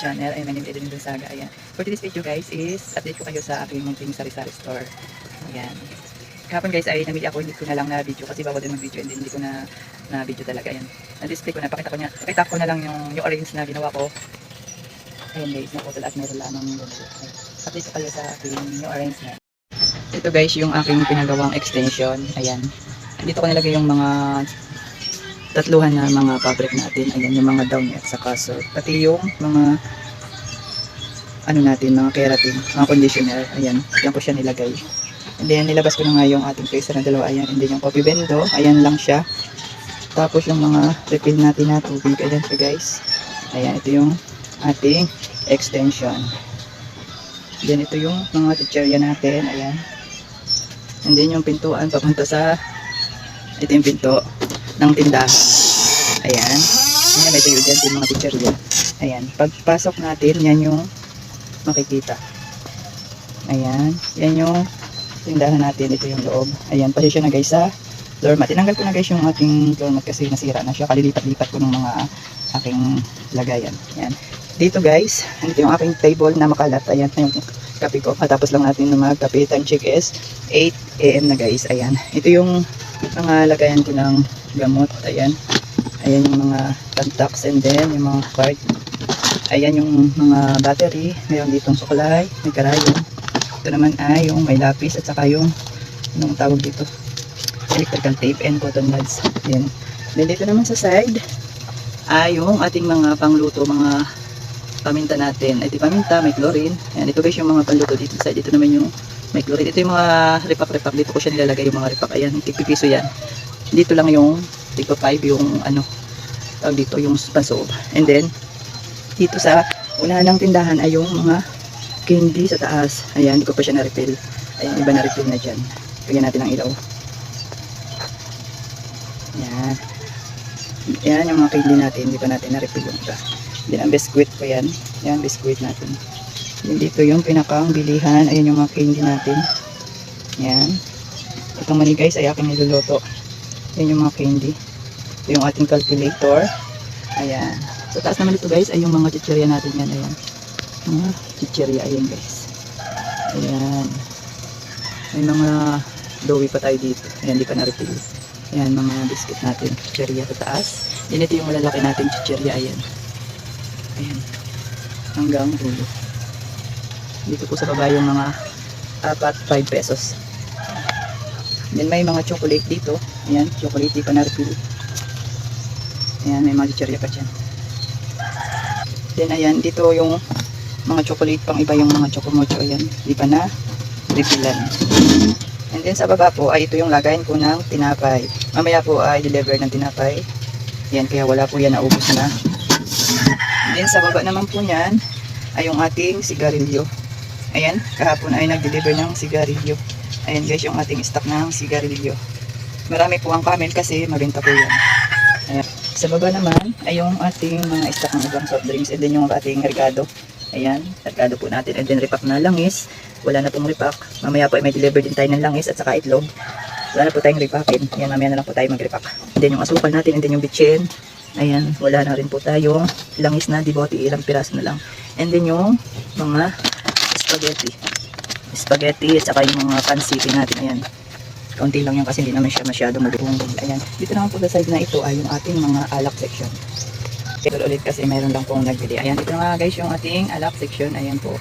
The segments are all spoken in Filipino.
channel. Ayan, my name is Edelyn Gonzaga. Ayan. For today's video guys is update ko kayo sa aking munting sari-sari store. Ayan. Kahapon guys ay namili ako, hindi ko na lang na video kasi bawal din mag-video and hindi ko na video talaga. Ayan. Na-display ko na, pakita ko na lang yung orange na ginawa ko. Ayan guys, naputol at meron lamang yung ganito. Update ko kayo sa aking new orange na. Ito guys yung aking pinagawang extension. Ayan. Dito ko nilagay yung mga tatluhan na mga fabric natin. Ayan, yung mga down at saka so, pati yung mga ano natin, mga keratin, mga conditioner. Ayan, yan ko siya nilagay. And then nilabas ko na nga yung ating tracer na dalawa. Ayan, and then yung coffee bendo, ayan lang siya. Tapos yung mga refill natin na tubig, ayan siya guys. Ayan, ito yung ating extension. Then ito yung mga chicheria natin. Ayan. And then yung pintuan papunta sa ito yung pinto ng tindahan. Ayan. Ayan, may tayo dyan yung mga chicheria. Ayan. Pagpasok natin, yan yung makikita. Ayan. Yan yung tindahan natin. Ito yung loob. Ayan. Pasensya na guys sa floor mat. Tinanggal ko na guys yung ating floor mat kasi nasira na siya. Kalilipat-lipat ko ng mga aking lagayan. Ayan. Dito guys, ito yung aking table na makalat. Ayan na yung kape ko. Matapos lang natin na magkape. Time check is 8 AM na guys. Ayan. Ito yung mga lagayan ko ng gamot. Ayan. Ayan yung mga contacts and then yung mga card. Ayan yung mga battery. Mayroon ditong suklay. May karayon. Ito naman ay yung may lapis at saka yung anong tawag dito? Electrical tape and cotton buds. Ayan. Then dito naman sa side ay yung ating mga pangluto, mga paminta natin. Ito paminta, may chlorine. Ayan, ito guys yung mga panluto dito sa side. Ito naman yung may chlorine. Ito yung mga ripak-ripak. Dito ko siya nilalagay yung mga ripak. Ayan, tigpipiso yan. Dito lang yung tigpa 5 yung ano, tawag dito yung pansoob. And then, dito sa unahan ng tindahan ay yung mga candy sa taas. Ayan, hindi ko pa siya na-refill. Ayan, iba na-refill na dyan. Lagyan natin ang ilaw. Ayan. Ayan yung mga candy natin. Hindi pa natin na-refill yung iba. Then ang biscuit ko yan. Yan biscuit natin. Then dito yung pinakang bilihan. Ayan yung mga candy natin. Yan. Itong mani guys ay aking niluluto. Yan yung mga candy. Ito yung ating calculator. Ayan. Sa taas naman ito guys ay yung mga chicheria natin yan. Ayan. Mga chicheria. Ayan guys. Ayan. May mga doughy pa tayo dito. Ayan, di pa na-refill. Ayan mga biscuit natin. Chicheria sa taas. Then ito yung malalaki natin chicheria. Ayan. Ayan. Hanggang dulo. Dito po sa baba yung mga 4-5 pesos. Then may mga chocolate dito. Ayan, chocolate di pa na-refill. Ayan, may mga chicheria pa dyan. Then ayan, dito yung mga chocolate pang iba yung mga chocomocho. Ayan, di pa na-refillan. And then sa baba po ay ito yung lagayan ko ng tinapay. Mamaya po ay deliver ng tinapay. Ayan, kaya wala po yan, naubos na. Then sa baba naman po niyan ay yung ating sigarilyo. Ayan, kahapon ay nag-deliver ng sigarilyo. Ayan guys, yung ating stock ng sigarilyo. Marami po ang comment kasi mabenta po yan. Ayan. Sa baba naman ay yung ating mga stock ng ibang soft drinks and then yung ating regado. Ayan, regado po natin and then repack na langis. Wala na pong repack. Mamaya po ay may deliver din tayo ng langis at saka itlog. Wala na po tayong repackin. Ayan, mamaya na lang po tayo mag-repack. And then yung asukal natin and then yung bitchin. Ayan, wala na rin po tayong langis na dibote, ilang piraso na lang. And then yung mga spaghetti at saka yung mga pansiti natin. Ayan, kaunti lang yan kasi hindi naman siya masyadong magbuong. Ayan, dito naman po sa side na ito ay yung ating mga alak section. Ito ulit kasi mayroon lang pong nagbili. Ayan, ito nga guys yung ating alak section. Ayan po.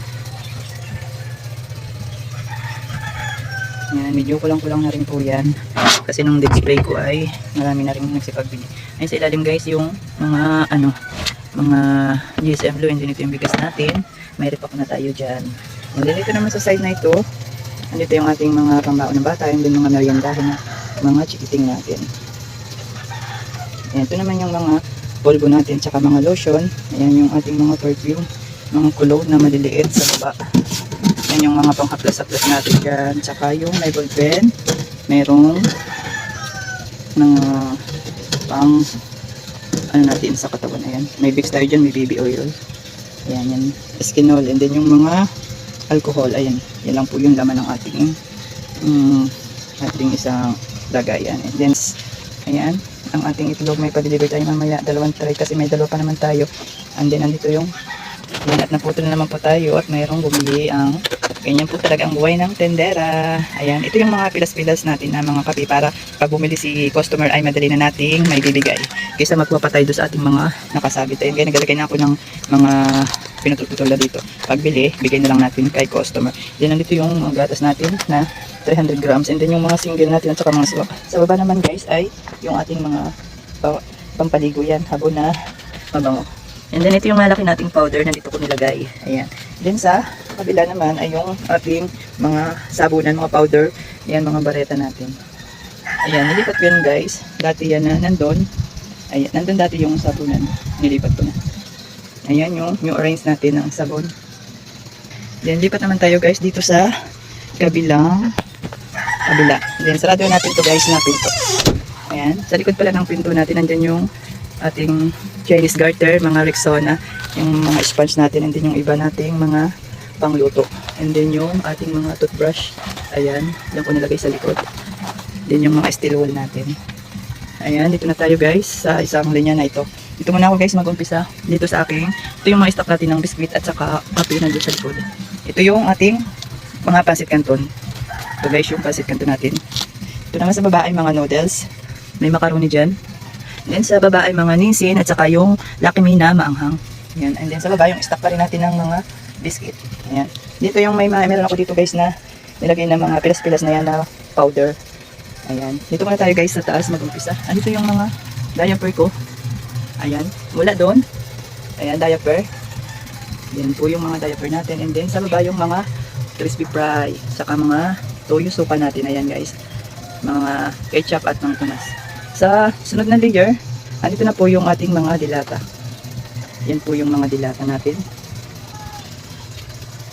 Ayan, medyo kulang-kulang na rin po yan. Kasi nung display ko ay marami na rin nagsipagbili. Ayan sa ilalim guys yung mga ano, mga GSM Blue and then ito yung bigas natin. May repack na tayo dyan. And then ito naman sa side na ito, andito yung ating mga pambaon ng bata and then mga meriendahin na mga chikiting natin. Ayan, ito naman yung mga polvo natin tsaka mga lotion. Ayan yung ating mga perfume, mga cologne na maliliit sa baba. Ayan yung mga pang-haplas-haplas natin dyan. Tsaka yung may ball pen, merong mga pang ano natin sa katawan. Ayan, may Vicks tayo dyan, may baby oil. Ayan, yan, skinol. And then yung mga alcohol, ayan, yan lang po yung laman ng ating isang lagayan. And then, ayan, ang ating itlog may pa-deliver tayo mamaya, 2 tray kasi may 2 pa naman tayo. And then, andito yung Yan, at naputol na naman po tayo at mayroong bumili ang ganyan po talaga ang buhay ng tendera. Ayan, ito yung mga pilas-pilas natin na mga kape para pag bumili si customer ay madali na nating may bibigay. Kaysa magpapatay doon sa ating mga nakasabit. Ayan, kaya nagalagay na ako ng mga pinutututol na dito. Pagbili, bigay na lang natin kay customer. Then, nandito yung mga gatas natin na 300 grams. And then, yung mga single natin at saka mga swak. Sa baba naman guys ay yung ating mga pampaligo yan. Habon na mabango. And then, ito yung malaki nating powder na dito ko nilagay. Ayan. Then, sa kabila naman ay yung ating mga sabunan, mga powder. Ayan, mga bareta natin. Ayan, nilipat ko yan guys. Dati yan na nandun. Ayan, nandun dati yung sabunan. Nilipat ko na. Ayan yung new orange natin ng sabon. Then, lipat naman tayo guys dito sa kabila. Then, sarado natin to guys na pinto. Ayan, sa likod pala ng pinto natin, nandyan yung ating Chinese garter, mga Rexona, yung mga sponge natin, and then yung iba nating mga pangluto. And then yung ating mga toothbrush. Ayan, yan ko nilagay sa likod. Then yung mga steel wool natin. Ayan, dito na tayo guys sa isang linya na ito. Dito muna ako guys mag-umpisa dito sa aking. Ito yung mga stock natin ng biscuit at saka kape na doon sa likod. Ito yung ating mga pancit canton. Ito guys yung pancit canton natin. Ito naman sa baba ay mga noodles. May macaroni dyan. Then sa baba ay mga ninsin at saka yung Lucky Me na maanghang. Ayan. And then sa baba yung stock pa rin natin ng mga biscuit. Ayan. Dito yung meron ako dito guys na nilagay na mga pilas-pilas na yan na powder. Ayan. Dito muna tayo guys sa taas mag-umpisa. Andito yung mga diaper ko. Ayan, mula doon. Ayan, diaper. Yan po yung mga diaper natin. And then, sa baba yung mga crispy fry. Saka mga toyo suka natin. Ayan guys. Mga ketchup at mga tunas. Sa sunod na layer, andito na po yung ating mga dilata. Yan po yung mga dilata natin.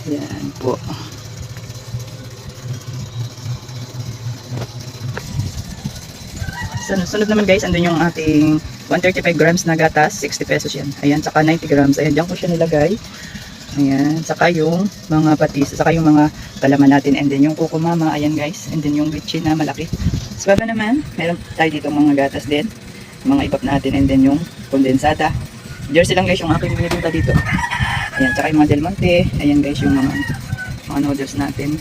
Yan po. Sunod naman guys, andun yung ating 135 grams na gatas, 60 pesos yan. Ayan, saka 90 grams. Ayan, dyan ko siya nilagay. Ayan, saka yung mga patis, saka yung mga palaman natin. And then yung kuko mama, ayan guys. And then yung bitchin na malaki. Sa baba naman, meron tayo dito mga gatas din. Mga ibap natin. And then yung kondensada. Jersey lang guys yung aking binibinta dito. Ayan, saka yung mga Del Monte. Ayan guys, yung mga noodles natin.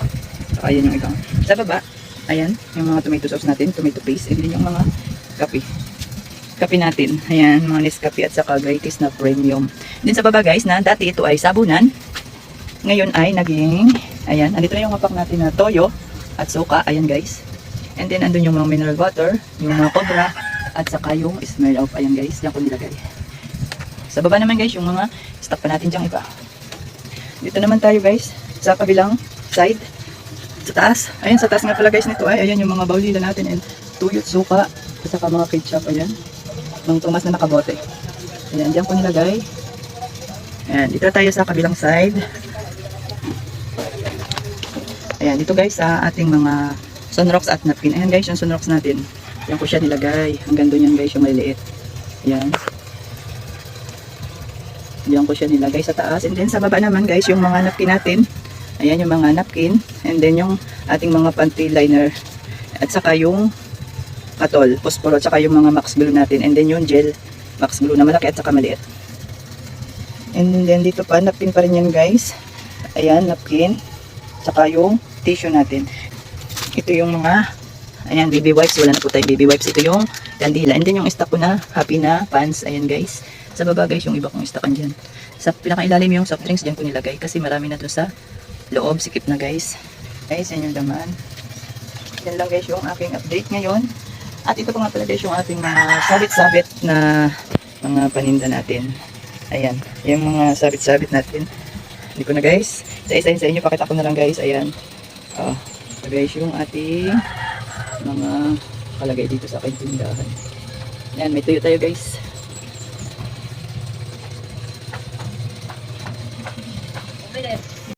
Saka ayan yung ibang. Sa baba, ayan, yung mga tomato sauce natin, tomato paste. And then yung mga kape. Kape natin. Ayan, mga Nescafe at saka Greatest na premium. Din sa baba guys, na dati ito ay sabunan. Ngayon ay naging, ayan, andito na yung mapak natin na toyo at suka. Ayan guys. And then andun yung mga mineral water, yung mga cobra, at saka yung smell of. Ayan guys, yan ko nilagay. Sa baba naman guys, yung mga stock pa natin dyang iba. Dito naman tayo guys, sa kabilang side. Sa taas. Ayan, sa taas nga pala guys nito ay, ayan yung mga baulila natin and tuyo at suka. At saka mga ketchup. Ayan. Mga tumas na nakabote. Ayan, dyan ko nilagay. Ayan, dito tayo sa kabilang side. Ayan, dito guys sa ating mga sunrocks at napkin. Ayan guys, yung sunrocks natin. Dyan ko siya nilagay. Hanggang doon yan guys, yung maliliit. Ayan. Dyan ko siya nilagay sa taas. And then sa baba naman guys, yung mga napkin natin. Ayan yung mga napkin. And then yung ating mga panty liner. At saka yung katol, posporo, at saka yung mga max glue natin. And then yung gel, max glue na malaki at saka maliit. And then dito pa, napkin pa rin yan guys. Ayan, napkin. Saka yung tissue natin. Ito yung mga, ayan, baby wipes. Wala na po tayo baby wipes. Ito yung kandila. And then yung stock ko na happy na pants. Ayan guys. Sa baba guys, yung iba kong stockan dyan. Sa pinakailalim yung soft drinks, dyan ko nilagay. Kasi marami na doon sa loob. Sikip na guys. Guys, yan yung laman. Yan lang guys yung aking update ngayon. At ito pa nga pala guys yung ating mga sabit-sabit na mga paninda natin. Ayan, yung mga sabit-sabit natin. Hindi ko na guys, isa-isa sa inyo, pakita ko na lang guys. Ayan. So guys, yung ating mga kalagay dito sa aking tindahan. Ayan, may tuyo tayo guys.